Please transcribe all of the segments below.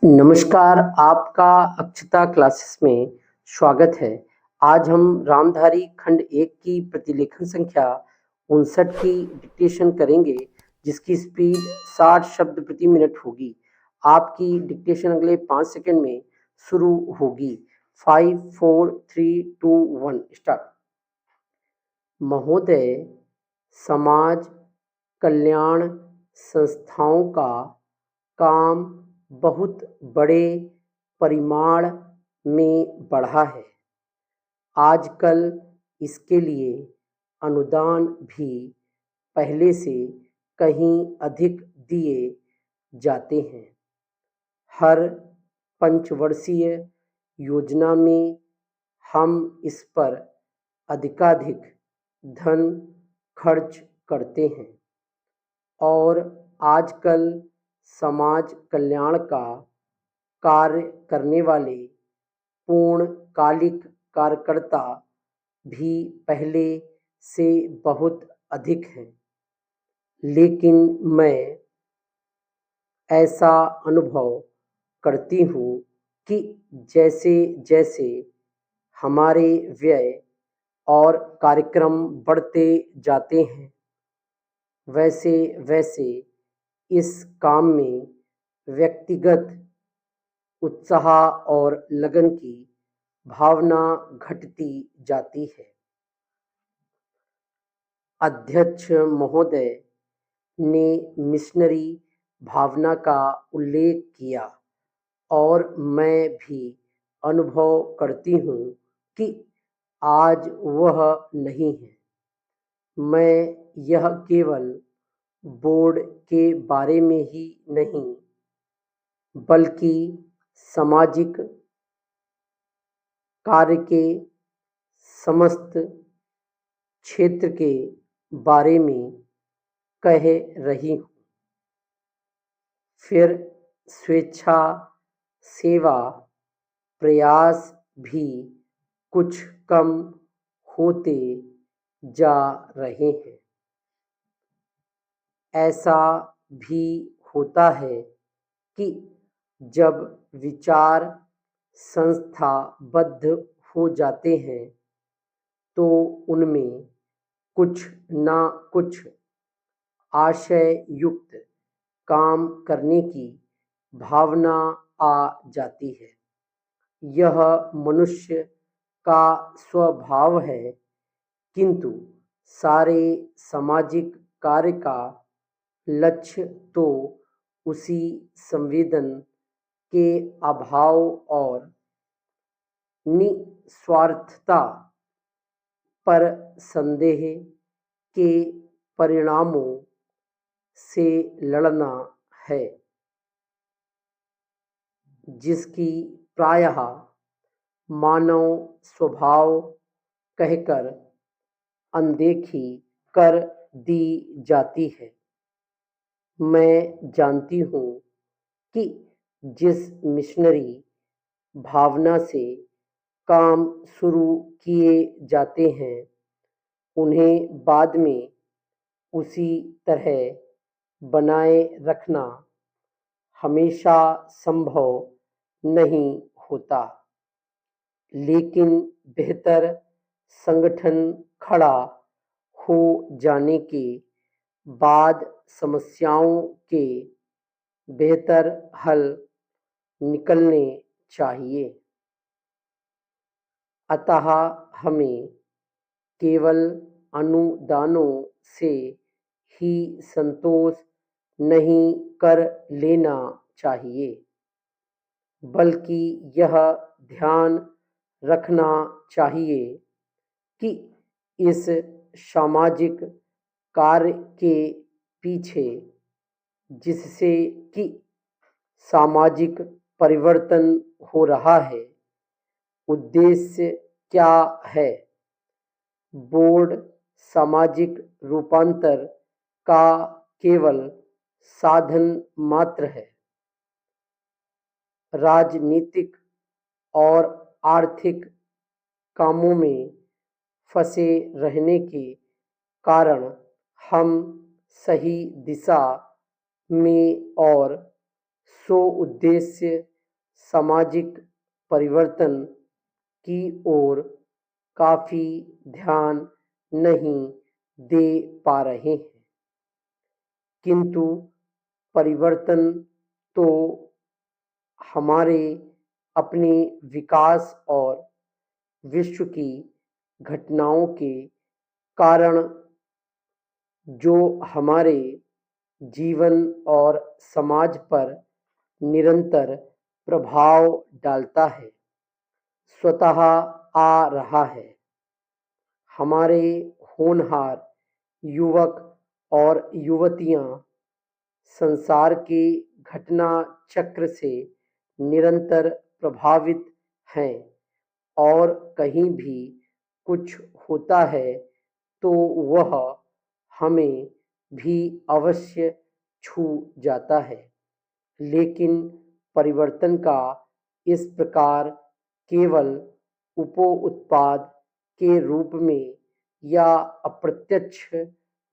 नमस्कार, आपका अक्षता क्लासेस में स्वागत है। आज हम रामधारी खंड 1 की प्रतिलेखन संख्या 59 की डिक्टेशन करेंगे, जिसकी स्पीड 60 शब्द प्रति मिनट होगी। आपकी डिक्टेशन अगले 5 सेकंड में शुरू होगी। 5, 4, 3, 2, 1 स्टार्ट। महोदय, समाज कल्याण संस्थाओं का काम बहुत बड़े परिमाण में बढ़ा है। आजकल इसके लिए अनुदान भी पहले से कहीं अधिक दिए जाते हैं। हर पंचवर्षीय योजना में हम इस पर अधिकाधिक धन खर्च करते हैं और आजकल समाज कल्याण का कार्य करने वाले पूर्णकालिक कार्यकर्ता भी पहले से बहुत अधिक हैं। लेकिन मैं ऐसा अनुभव करती हूँ कि जैसे जैसे हमारे व्यय और कार्यक्रम बढ़ते जाते हैं, वैसे वैसे इस काम में व्यक्तिगत उत्साह और लगन की भावना घटती जाती है। अध्यक्ष महोदय ने मिशनरी भावना का उल्लेख किया और मैं भी अनुभव करती हूँ कि आज वह नहीं है। मैं यह केवल बोर्ड के बारे में ही नहीं, बल्कि सामाजिक कार्य के समस्त क्षेत्र के बारे में कह रही हूँ। फिर स्वेच्छा सेवा प्रयास भी कुछ कम होते जा रहे हैं। ऐसा भी होता है कि जब विचार संस्थाबद्ध हो जाते हैं तो उनमें कुछ ना कुछ आशय युक्त काम करने की भावना आ जाती है। यह मनुष्य का स्वभाव है, किंतु सारे सामाजिक कार्य का लक्ष्य तो उसी संवेदन के अभाव और निस्वार्थता पर संदेह के परिणामों से लड़ना है, जिसकी प्रायः मानव स्वभाव कहकर अनदेखी कर दी जाती है। मैं जानती हूँ कि जिस मिशनरी भावना से काम शुरू किए जाते हैं, उन्हें बाद में उसी तरह बनाए रखना हमेशा संभव नहीं होता। लेकिन बेहतर संगठन खड़ा हो जाने के बाद समस्याओं के बेहतर हल निकलने चाहिए। अतः हमें केवल अनुदानों से ही संतोष नहीं कर लेना चाहिए, बल्कि यह ध्यान रखना चाहिए कि इस सामाजिक कार्य के पीछे, जिससे कि सामाजिक परिवर्तन हो रहा है, उद्देश्य क्या है। बोर्ड सामाजिक रूपांतर का केवल साधन मात्र है। राजनीतिक और आर्थिक कामों में फंसे रहने के कारण हम सही दिशा में और सो उद्देश्य सामाजिक परिवर्तन की ओर काफी ध्यान नहीं दे पा रहे हैं, किंतु परिवर्तन तो हमारे अपने विकास और विश्व की घटनाओं के कारण जो हमारे जीवन और समाज पर निरंतर प्रभाव डालता है, स्वतः आ रहा है। हमारे होनहार युवक और युवतियां संसार के घटना चक्र से निरंतर प्रभावित हैं और कहीं भी कुछ होता है तो वह हमें भी अवश्य छू जाता है, लेकिन परिवर्तन का इस प्रकार केवल उपोत्पाद के रूप में या अप्रत्यक्ष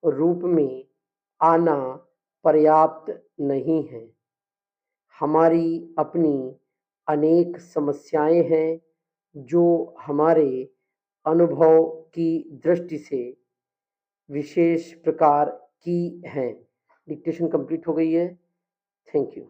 रूप में आना पर्याप्त नहीं है। हमारी अपनी अनेक समस्याएं हैं जो हमारे अनुभव की दृष्टि से विशेष प्रकार की हैं। डिक्टेशन कंप्लीट हो गई है। Thank you.